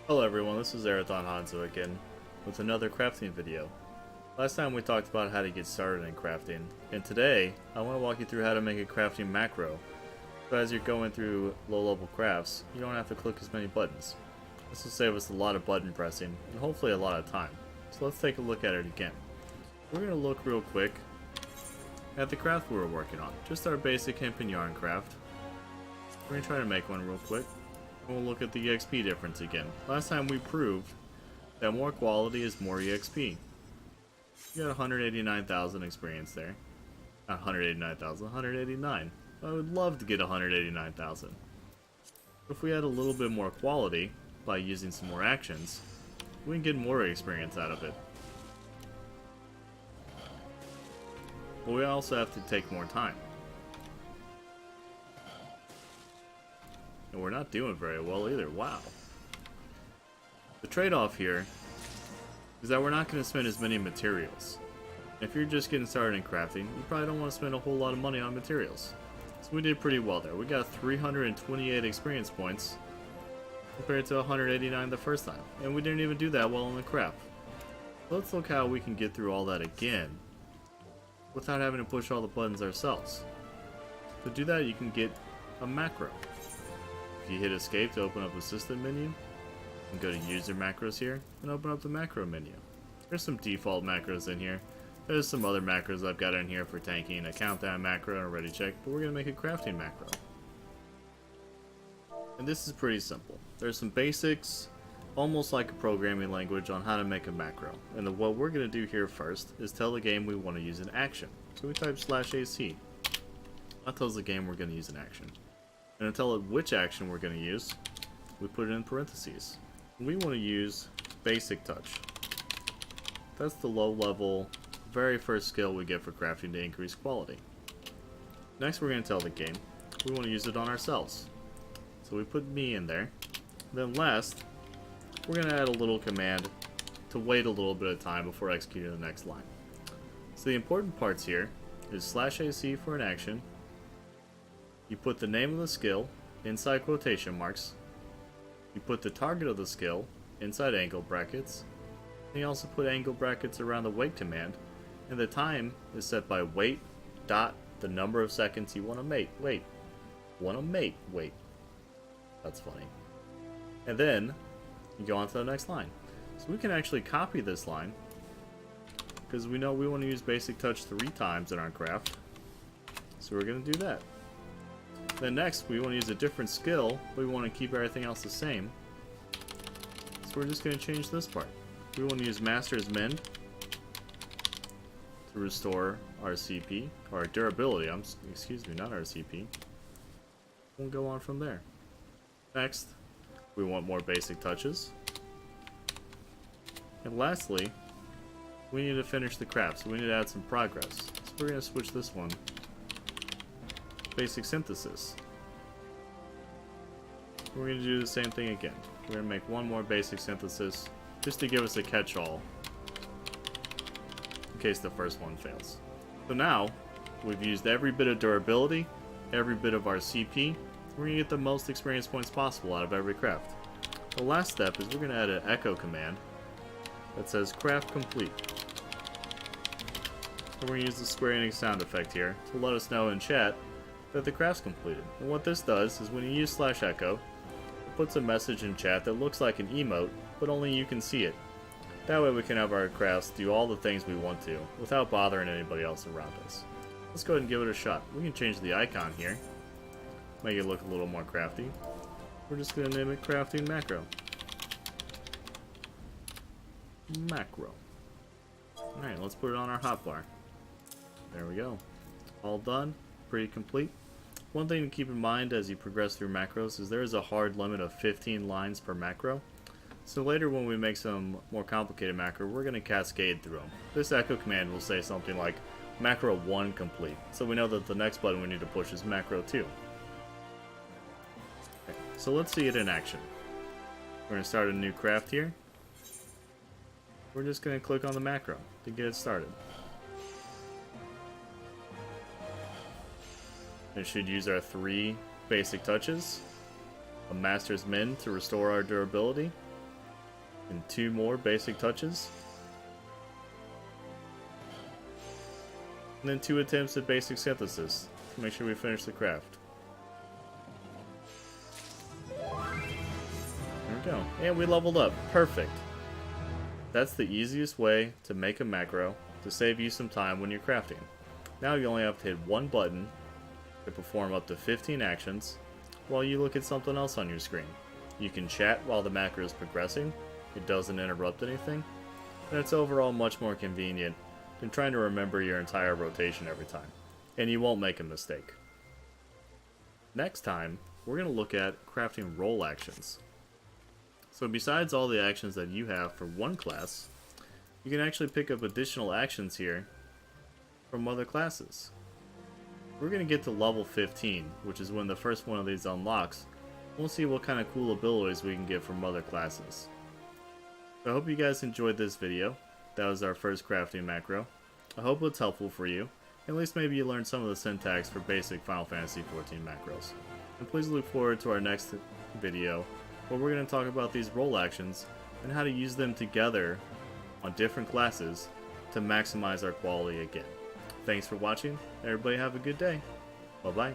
Hello everyone, this is Arathon Hanzo again with another crafting video. Last time we talked about how to get started in crafting, and today I want to walk you through how to make a crafting macro. So as you're going through low level crafts, you don't have to click as many buttons. This will save us a lot of button pressing and hopefully a lot of time. So let's take a look at it again. We're going to look real quick at the craft we were working on, just our basic hemp and yarn craft. We're going to try to make one real quick. We'll look at the EXP difference again. Last time we proved that more quality is more EXP. You got 189,000 experience there. Not 189,000, 189. I would love to get 189,000. If we had a little bit more quality by using some more actions, we can get more experience out of it. But we also have to take more time. And we're not doing very well either. Wow. The trade-off here is that we're not going to spend as many materials. If you're just getting started in crafting, you probably don't want to spend a whole lot of money on materials. So we did pretty well there. We got 328 experience points compared to 189 the first time. And we didn't even do that well in the craft. Let's look how we can get through all that again without having to push all the buttons ourselves. To do that, you can get a macro. If you hit escape to open up the system menu, you can go to user macros here and open up the macro menu. There's some default macros in here. There's some other macros I've got in here for tanking, a countdown macro and a ready check, but we're going to make a crafting macro. And this is pretty simple. There's some basics, almost like a programming language, on how to make a macro. And what we're going to do here first is tell the game we want to use an action. So we type /AC. That tells the game we're going to use an action. And to tell it which action we're going to use, we put it in parentheses. We want to use basic touch. That's the low level, very first skill we get for crafting to increase quality. Next we're going to tell the game we want to use it on ourselves. So we put me in there. Then last, we're going to add a little command to wait a little bit of time before executing the next line. So the important parts here is /AC for an action. You put the name of the skill inside quotation marks. You put the target of the skill inside angle brackets. And you also put angle brackets around the wait command. And the time is set by wait dot the number of seconds you want to mate. Wait. That's funny. And then you go on to the next line. So we can actually copy this line because we know we want to use basic touch 3 times in our craft. So we're going to do that. Then next, we want to use a different skill, but we want to keep everything else the same. So we're just going to change this part. We want to use Master's Mend to restore our CP, or our durability, excuse me, not our CP. We'll go on from there. Next, we want more basic touches. And lastly, we need to finish the craft, so we need to add some progress. So we're going to switch this one. Basic synthesis. We're going to do the same thing again. We're going to make one more basic synthesis just to give us a catch-all in case the first one fails. So now we've used every bit of durability, every bit of our CP. We're going to get the most experience points possible out of every craft. The last step is we're going to add an echo command that says craft complete. And we're going to use the Square Enix sound effect here to let us know in chat that the craft's completed. And what this does is when you use /echo, it puts a message in chat that looks like an emote, but only you can see it. That way we can have our crafts do all the things we want to without bothering anybody else around us. Let's go ahead and give it a shot. We can change the icon here, make it look a little more crafty. We're just going to name it crafting macro. Macro. Alright, let's put it on our hotbar. There we go. All done. Pretty complete. One thing to keep in mind as you progress through macros is there is a hard limit of 15 lines per macro. So later when we make some more complicated macro, we're going to cascade through them. This echo command will say something like macro 1 complete. So we know that the next button we need to push is macro 2. Okay, so let's see it in action. We're going to start a new craft here. We're just going to click on the macro to get it started. It should use our 3 basic touches, a Master's Mend to restore our durability, And 2 more basic touches. And then 2 attempts at basic synthesis to make sure we finish the craft. There we go. And we leveled up. Perfect. That's the easiest way to make a macro to save you some time when you're crafting. Now you only have to hit one button to perform up to 15 actions while you look at something else on your screen. You can chat while the macro is progressing. It doesn't interrupt anything. And it's overall much more convenient than trying to remember your entire rotation every time. And you won't make a mistake. Next time, we're going to look at crafting role actions. So besides all the actions that you have for one class, you can actually pick up additional actions here from other classes. We're going to get to level 15, which is when the first one of these unlocks. We'll see what kind of cool abilities we can get from other classes. So I hope you guys enjoyed this video. That was our first crafting macro. I hope it's helpful for you. At least maybe you learned some of the syntax for basic Final Fantasy XIV macros. And please look forward to our next video, where we're going to talk about these role actions and how to use them together on different classes to maximize our quality again. Thanks for watching. Everybody have a good day. Bye-bye.